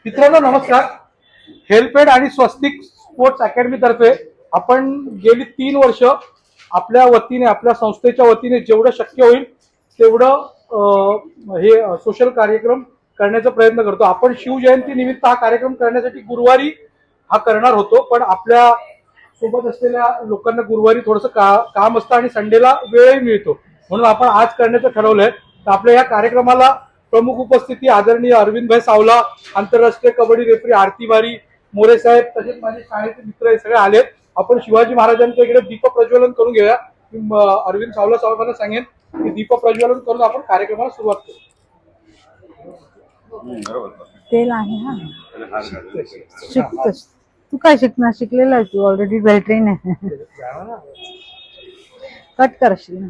मित्रांनो नमस्कार. हेल्पेड आणि स्वस्तिक स्पोर्ट्स अकॅडमी तर्फे आपण गेली 3 वर्ष आपल्या वतीने आपल्या संस्थेच्या वतीने जेवढं शक्य होईल तेवढं हे सोशल कार्यक्रम करण्याचा प्रयत्न करतो. आपण शिवजयंती निमित्त हा कार्यक्रम करण्यासाठी गुरुवारी हा करणार होतो, पण आपल्या सोबत असलेल्या लोकांना गुरुवारी थोडंसं काम असतं आणि संडेला वेळही मिळतो, म्हणून आपण आज करण्याचं ठरवलंय. तर आपल्या या कार्यक्रमाला प्रमुख उपस्थिती आदरणीय अरविंदभाई सावला, आंतरराष्ट्रीय कबड्डी रेफरी आरती बारी, मोरे साहेब, तसेच माझे शाळेचे मित्र हे सगळे आलेत. आपण शिवाजी महाराजांच्या इकडे दीप प्रज्वलन करून घेऊया. अरविंद सावला साहेबांना सांगेन की दीप प्रज्वलन करून आपण कार्यक्रमाला सुरुवात करू. तेल आहे हा. शिकतोस तू, काय शिकणार? शिकलेला आहे तू, ऑलरेडी वेल ट्रेन आहे. कट करशील ना.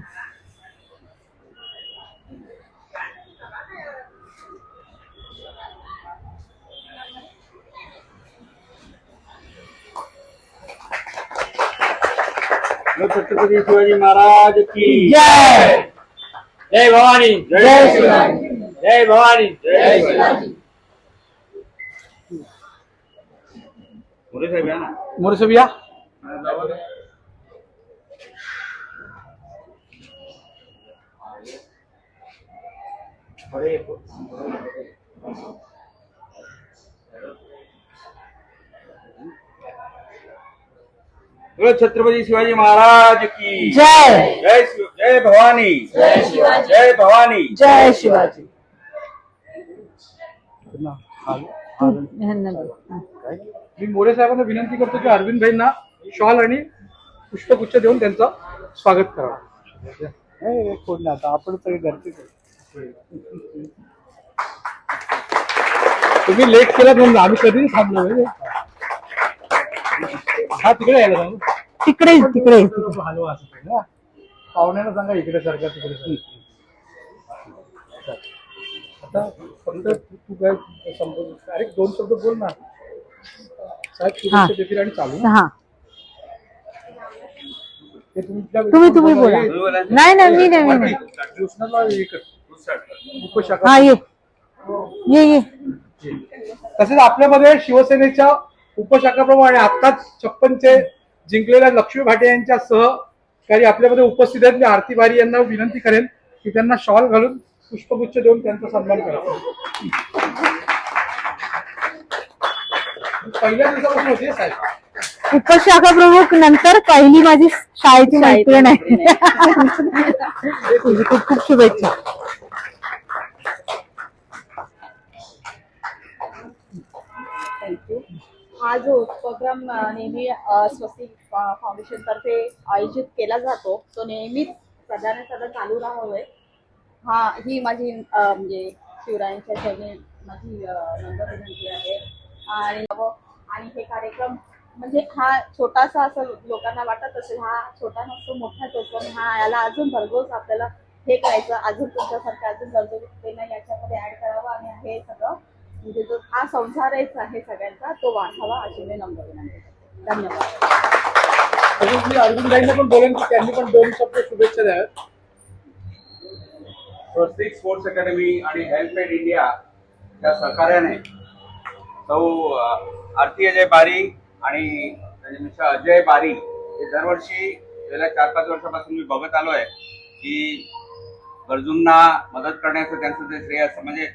छत्रपति शिवाजी महाराज की जय. जय भवानी, जय शिवाजी, जय भवानी, जय शिवाजी. मोरे साहेब या ना. मोरे साहेब या. छत्रपति शिवाजी महाराज की जय. जय भवानी, जय शिवाजी, जय भवानी, जय शिवाजी. तू ह्यांना दे. मी मोरे साहेबांना विनंती करतो की अरविंद भाईंना शॉल आणि पुष्पगुच्छ देऊन त्यांचं स्वागत करावं. कोण आता आपण सगळे घरचे. तुम्ही लेट केला म्हणून आम्ही कधीच थांबलो. हा तिकडे यायला सांगू. तिकडे तिकडे हलवा असं ना, पाहुण्याला सांगा इकडे सारखा तिकडे. आता फक्त तू काय संबोध अरे 2 शब्द बोल ना साहेब. शुभेच्छा देतील आणि चालू ना. हा, ते तुम्ही बोला. नाही नाही, मी नाही. उपशाखा. हा, ये. तसेच आपल्यामध्ये शिवसेनेच्या उपशाखाप्रमाणे आत्ताच 56 जिंकलेल्या लक्ष्मी भाटे यांच्या सहकारी आपल्यामध्ये उपस्थित आहेत. मी आरती बारी यांना विनंती करेन की त्यांना शॉल घालून पुष्पगुच्छ देऊन त्यांचा सन्मान करावा. पहिल्या दिवसापासून होते साहेब. उपशाखा प्रमुख नंतर पहिली माझी शाळेची मैत्रीण आहे. तुझी खूप खूप शुभेच्छा. हा जो उपक्रम नेहमी स्वस्तिक फाउंडेशन तर्फे आयोजित केला जातो तो नेहमीच सदा चालू राहावे. ही माझी म्हणजे शिवरायांच्या चरणी माझी नम्र विनंती आहे. आणि हे कार्यक्रम म्हणजे हा छोटासा असं लोकांना वाटत असेल, हा छोटा नसतो, मोठाच असतो. आणि याला अजून भरघोस आपल्याला हे करायचं, अजून तुमच्यासारखं अजून गरजेनं याच्यामध्ये ऍड करावं आणि हे सगळं म्हणजे जो हा संसार आहे सगळ्यांचा तो वाढावा अशी मी नम्र विनंती करते. धन्यवाद. मी अरविंदभाईंना पण बोलेन की त्यांनी पण 2 शब्द शुभेच्छा द्याव्यात. स्वस्तिक स्पोर्ट्स अकॅडमी आणि हेल्पेड इंडिया या सहकार्याने सौ आरती अजय बारी आणि मिस्टर अजय बारी हे दरवर्षी गेल्या 4-5 वर्षापासून मी बघत आलोय की गरजूंना मदत करण्याचं त्यांचं जे श्रेय असतं, म्हणजे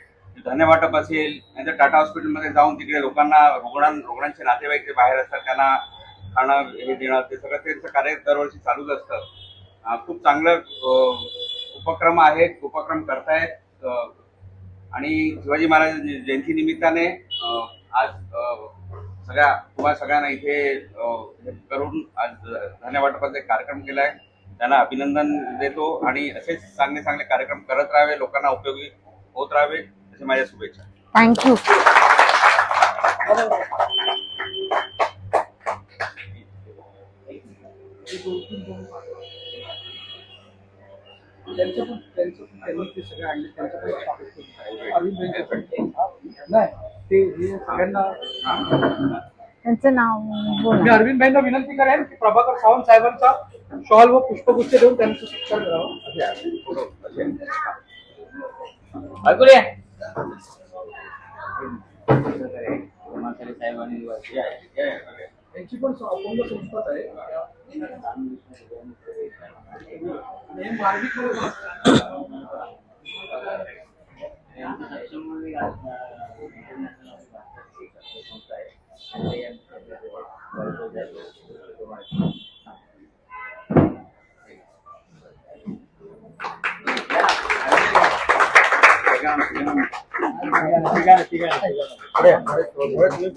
धन्यवाटप असेल, नंतर टाटा हॉस्पिटलमध्ये जाऊन तिकडे लोकांना रुग्णांचे नातेवाईक जे बाहेर असतात त्यांना खाणं हे देणं, ते सगळं त्यांचं कार्य दरवर्षी चालूच असतं. खूप चांगलं उपक्रम आहेत, उपक्रम करतायत. आणि शिवाजी महाराज जयंती निमित्ताने आज तुम्हा सगळ्यांना इथे करून आज धन्यवाटपाचा कार्यक्रम केलाय. त्यांना अभिनंदन देतो आणि असेच चांगले कार्यक्रम करत राहावे, लोकांना उपयोगी होत राहावे अशी माझ्या शुभेच्छा. थँक्यू. त्यांनी ते सगळे आणले त्यांचं पण स्वागत केलं. नाही ते सगळ्यांना त्यांचं नाव बोला. मी अरविंद भाईंना विनंती करेन की प्रभाकर सावंत साहेबांचा शॉल व पुष्पगुच्छ देऊन त्यांचं सत्कार करावं. यांची पण अपंग संस्थाच आहे आणि हे मार्मिकमध्ये पण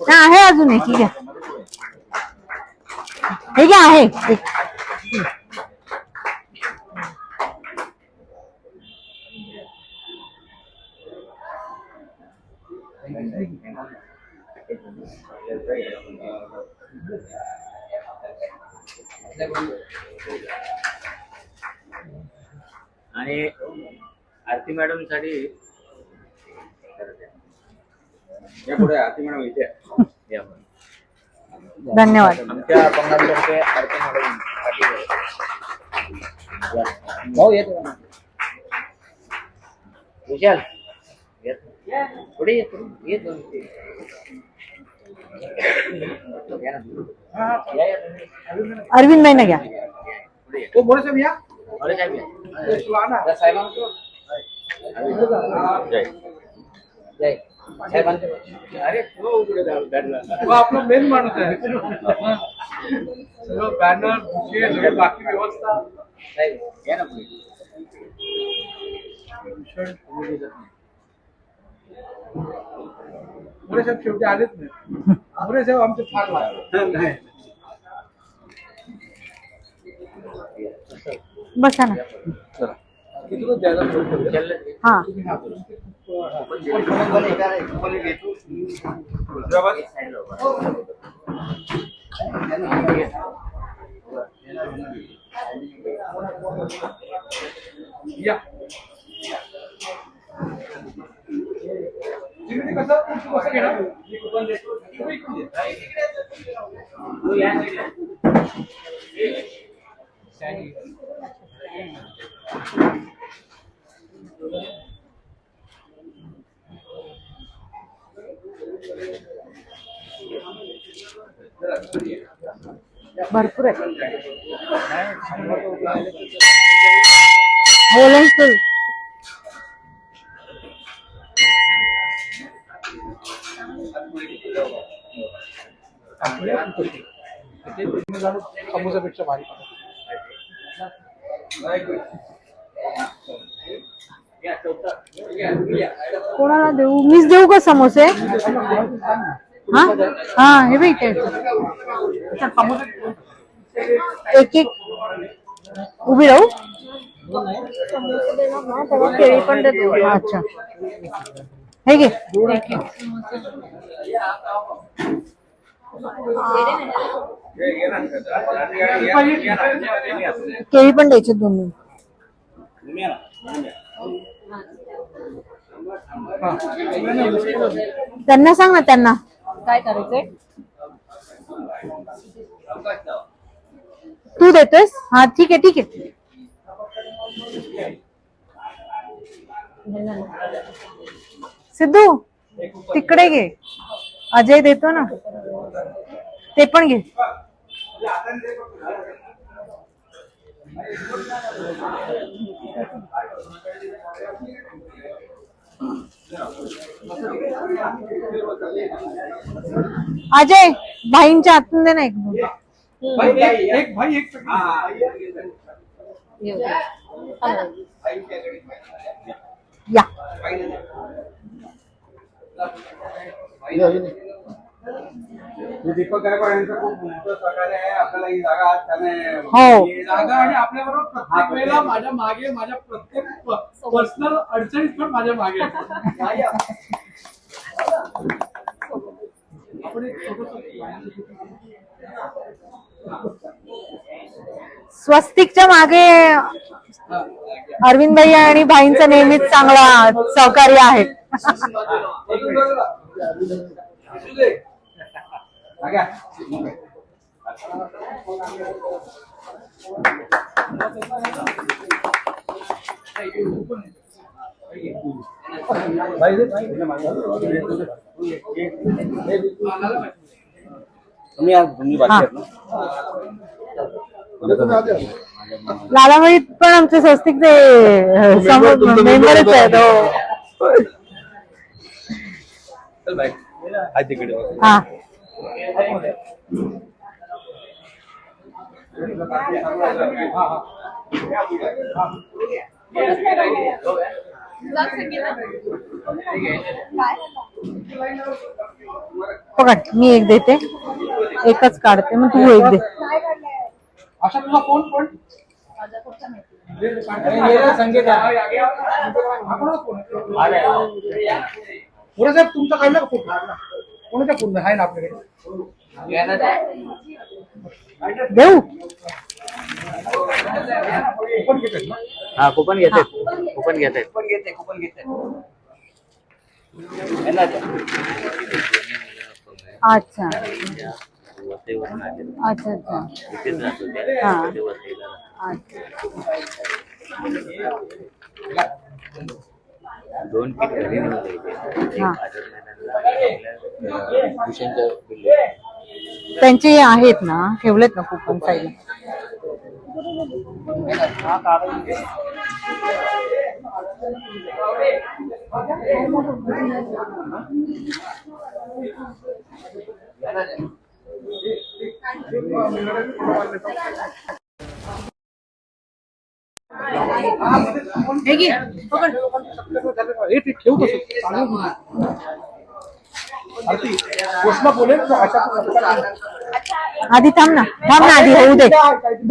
हा आहे अजून एक ठीक आहे हे घ्या आहे एक. आणि आरती मॅडम साठी या पुढे आरती मॅडम इथे आहे. या. धन्यवाद. आमच्या पंगातर्फे आरती मॅडम साठी भाऊ येतो विशाल येत. पुढे येतो येतो या ना. या. अरविंद भाई ना घ्या पुढे ये. तो मोरे साहेब या अरे साहेब या. तू आणा. त्या साहेबांचं जय जय साहेबांचं. अरे तो पुढे बॅटला तो आपला मेन माणूस आहे सगळं बॅनर बुके सगळी बाकी व्यवस्था साहेब या ना पुढे. मोरे साहेब शेवटी आलेच नाही मोरे साहेब आमचे फार नाही बसा ना तिथूनच द्यायला सुरू करूया. हा तुम्ही हा. या तुम्ही ते कसं घेणार तुम्ही इकडून भरपूर आहे बोलायच फुल समोसापेक्षा भारी कोणाला देऊ मीच देऊ का समोसे हा हा हे बघ इथे एक एक उभी राहू केळी पण देतो अच्छा हे घे केळी पण द्यायचे दोन त्यांना सांग ना त्यांना काय करायचंय तू देतोयस हा ठीक आहे ठीक आहे सिद्धू तिकडे घे अजय देतो ना ते पण घे अजय भाईंच्या हातून दे ना एक एक भाई एक या दीपक गायकवाड यांचं खूप मोठं सहकार्य आहे आपल्याला ही जागा त्याने हो ही जागा आणि आपल्याबरोबर प्रत्येक वेळेला माझ्या मागे माझ्या प्रत्येक पर्सनल अडचणीत पण माझ्या मागे आपण एक स्वस्तिकच्या मागे अरविंद भाई आणि भाईंचं नेहमीच चांगला सहकार्य आहे तुम्ही बाकी आहेत ना? लालाबाई पण आमचे स्वस्तिकचे मेंबरच आहेत. हो. चल बाय. आहे तिकडे. हा पकड, मी एक देते, एकच काढते, मग तू एक दे. अशा तुझा फोन पण संगीत पुढे साहेब तुमचा काढला का फोन? कोणाच्या फोन आहे ना आपल्याकडे? देऊ. फोन घेतात ना? हा कुपन घेते कुपन घेते कुपन घेते. अच्छा अच्छा अच्छा हा अच्छा. दोन किट घरी नेऊन द्यायचे. हा भूषणचं बिल त्यांचे आहेत ना, ठेवलेत ना कुपन साईडला. हे घे, पकड. हे ते ठेव तसं. आरती, घोषणा बोलेल ना, अशा आधी थांब ना आधी होऊ दे.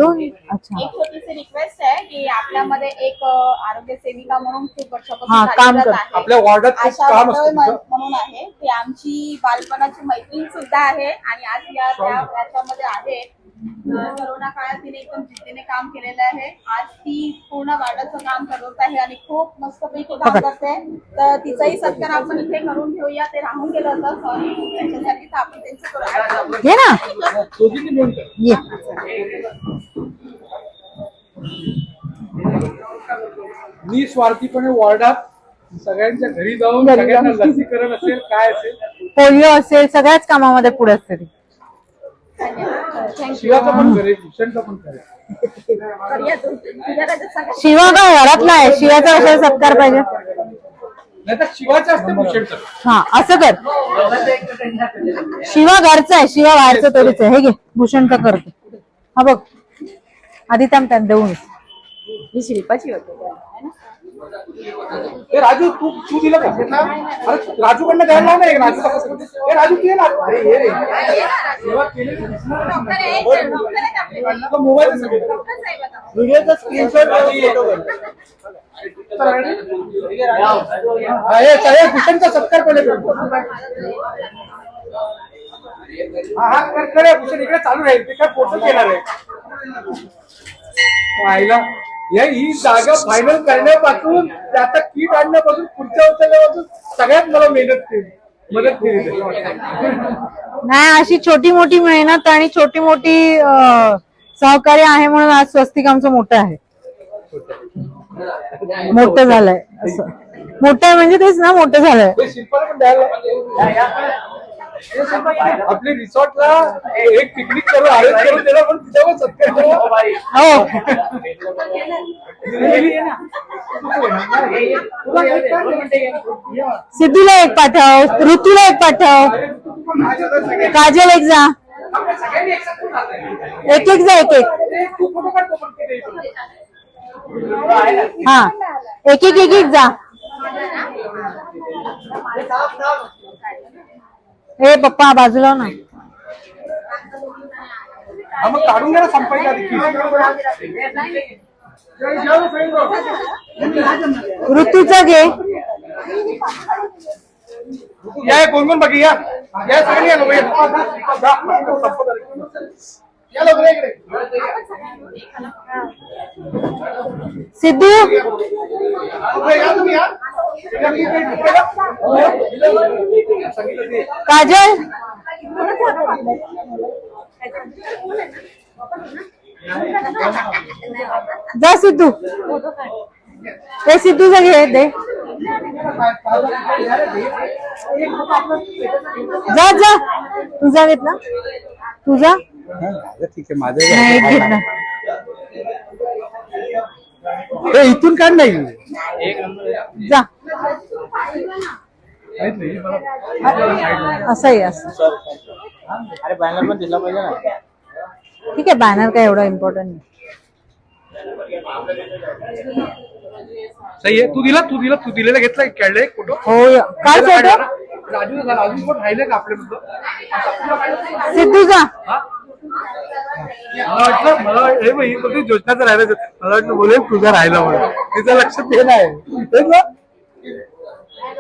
दोन. अच्छा. एक छोटीशी रिक्वेस्ट आहे की आपल्यामध्ये एक आरोग्य सेविका म्हणून खूप वर्षापासून हा, काम कार्यरत कर. आहे. आपल्या वॉर्डात खूप आशा काम वर्कर असतं तिचं. म्हणून आहे ती आमची बालपणाची मैत्रीण सुद्धा आहे आणि आज याच्यामध्ये आहे. कोरोना काळात तिने एकदम जिद्दीने काम केलेलं आहे. आज ती पूर्ण वार्डाचं काम करत आहे आणि खूप मस्तपैकी काम करते. तर तिचाही सत्कार आपण इथे करून घेऊया. ते राहून गेलं होतं, सॉरी त्याच्यासाठी. तर आपण त्यांचं करू. घे ना, दोघींनी मिळून कर. ये. निस्वार्थीपणे वॉर्डात सगळ्यांच्या घरी जाऊन घरी सगळ्यांना जाऊन. लसीकरण असेल काय असेल पोलिओ असेल, सगळ्याच कामामध्ये पुढे असते ती. शिवाचं पण करेल, भूषणचं पण करेल. करूया. तुझ्या राज्यात सगळ्यात शिवा का घरातला आहे, शिवाचा कशाला सत्कार पाहिजे? नाही तर शिवाचं असते भूषणचं. हा असं कर. शिवा घरचा आहे, शिवा बाहेरचं थोडीच आहे. हे घे, भूषणचं करतो. हा बघ, आधी थांब देऊन. ही शिल्पाची होते. ए राजू, तू दिलं का? अरे राजू कडनं द्यायला लाव ना एक. राजू ए राजू तू ये ना. अरे ये रे. सेवा केली मोबाईल व्हिडिओचा स्क्रीनशॉट भूषणचा सत्कार कोणी करतो? हा कर भूषण इकडे चालू राहील. ते काय फोटो केला रे पाहिला. ही जागा फायनल करण्यापासून त्याचा किट आणण्यापासून पुढच्या उचलण्यापासून सगळ्यात मला मदत केली. नाही, अशी छोटी मोठी मेहनत आणि छोटी मोठी सहकार्य आहे म्हणून आज स्वस्तिक आमचं मोठं आहे. मोठं झालंय असं. मोठं आहे म्हणजे तेच ना, मोठं झालंय. शिल्पाला पण द्यायला आपली रिसॉर्टला एक पिकनिक करून अरेंज करून दिला, पण तिच्यावर सत्कार केला. हो. सिद्धूला एक पाठव, ऋतूला एक पाठव, काजल एक जा, एक जा, एक हा, एक जा. हे पप्पा बाजूला ना. मग काढून घ्या ना, संपायला ऋतूचा घे. या कोण बाकी या सगळी या लोक या लोक इकडे. सिद्धू या तुम्ही या. काजल जा. सिद्धू, ते सिद्धूचा घे दे. जा जा तुझा घेतला तुझा ठीक आहे माझं नाही एक घेतला इथून काढ नाही जा असंही असं अरे बॅनर पण दिला पाहिजे ना. ठीक आहे बॅनर काय एवढं इम्पॉर्टंट नाही सही आहे तू दिलेला घेतला काढलाय फोटो हो काय फोटो राजू झाला अजून पण राहिले का आपल्याबद्दल सिद्धूचा मला हे बाई कोणती योजनाचं राहिलं मला वाटलं बोले तुझा राहिला म्हणून तिचं लक्षात ते नाही तेच ना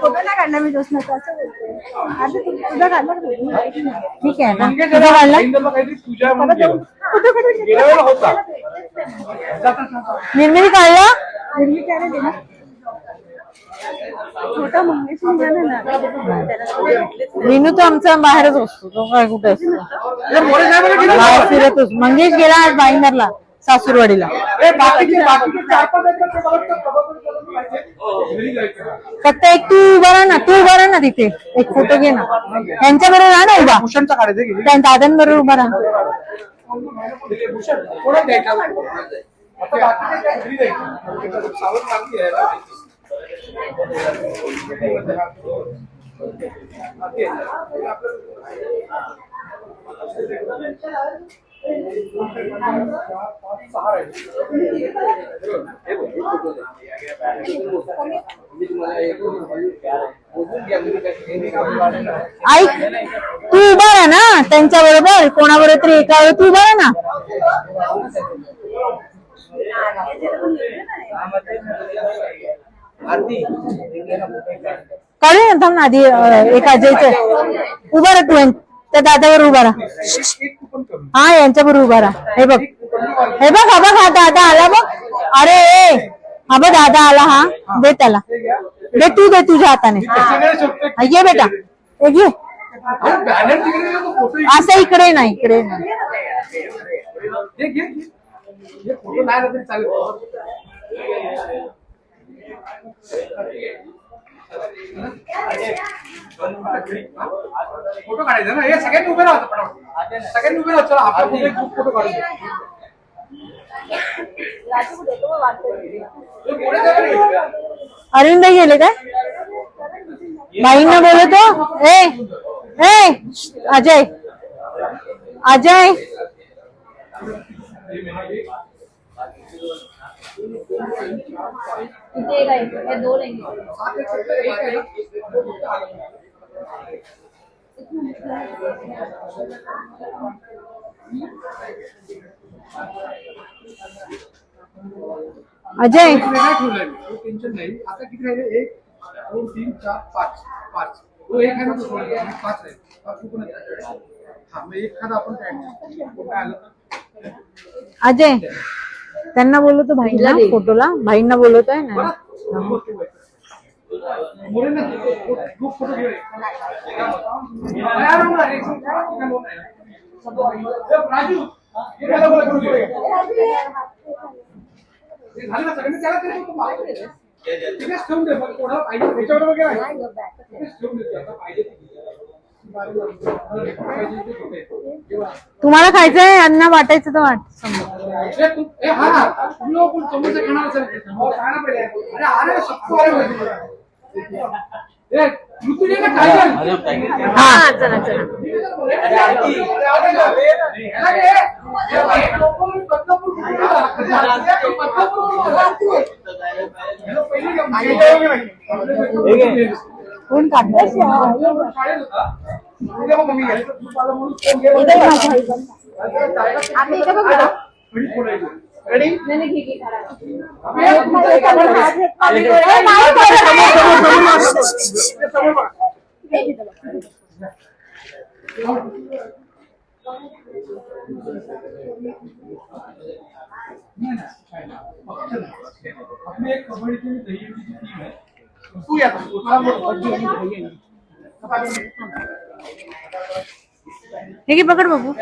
फोटो नाही काढला मी जोशनाचा असं बोलते तुझा काढला ठीक आहे ना मंगेश तुझा काढला काहीतरी तुझ्या म्हणून गेलं. गेल्या वेळेला होता निर्मिती काढला विनू तर आमचा बाहेरच असतो तो काय कुठे असतो हे मोरे साहेबांना किती बाहेर फिरतोच मंगेश गेला आज भाईंदरला सासूरवाडीला बाकीचे 4-5 आहेत ना, ते मला वाटतं प्रभाकर कदम पाहिजे. घरी जायचं. फक्त एक तू उभा राहा ना तिथे एक फोटो घे ना त्यांच्या बरोबर राहा ना उभा भूषणचा काढायचं की त्या दादांबरोबर उभा राहा भूषण कोणाच द्यायचा आता बाकीचे घरी जायचं सावध मागणी आहे ना. ऐक तू उभा राहा ना त्यांच्या बरोबर कोणाबरोबर तरी एका वेळी तू उभा राहा ना काढू ना थांब ना आधी एक अजयचं उभा राहा तू त्या दादावर उभा राहा हा यांच्या बरोबर उभा राहा हे बघ हा बघ हा दादा आला बघ अरे हा बघ दादा आला हा दे त्याला दे तू दे तुझ्या हाताने हा, ये बेटा हे घे असं इकडे नाही इकडे नाही फोटो नाही तरी चालेल. फोटो काढायचा ना हे सगळ्यांनी उभे राहतो पटापट सगळ्यांनी उभे राहतो चला आपण एक ग्रुप फोटो काढून अरविंद गेले काय बाईंना बोलतो ए अजय अजय अजय टेन्शन नाही आता किती राहिले 1 2 3 4 5 तो एक आहे ना तो 5 आहे 5 कुठून आहे हा मग एक खादा आपण काय आलं अजय त्यांना बोलवतो भाईंना फोटोला भाईंना बोलवतोय ना मुलींना ग्रुप फोटो घे राजू झालं ना सगळ्यांनी त्याला तिकडेच ठेवून दे मग कोणाला पाहिजे त्याच्यावर वगैरे ठेवून देतो आता पाहिजे तुम्हाला खायचंय यांना वाटायचं तर वाट समोसा खाणार असेल अरे अरे सबको अरे ऋतुजा टायगर हा चला चला कोण काढणार आपली एक कबड्डीची दहीहंडीची टीम आहे तू या हे घे पकड बघू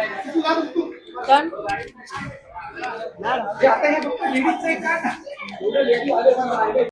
आता हे फक्त लेडीजचं आहे का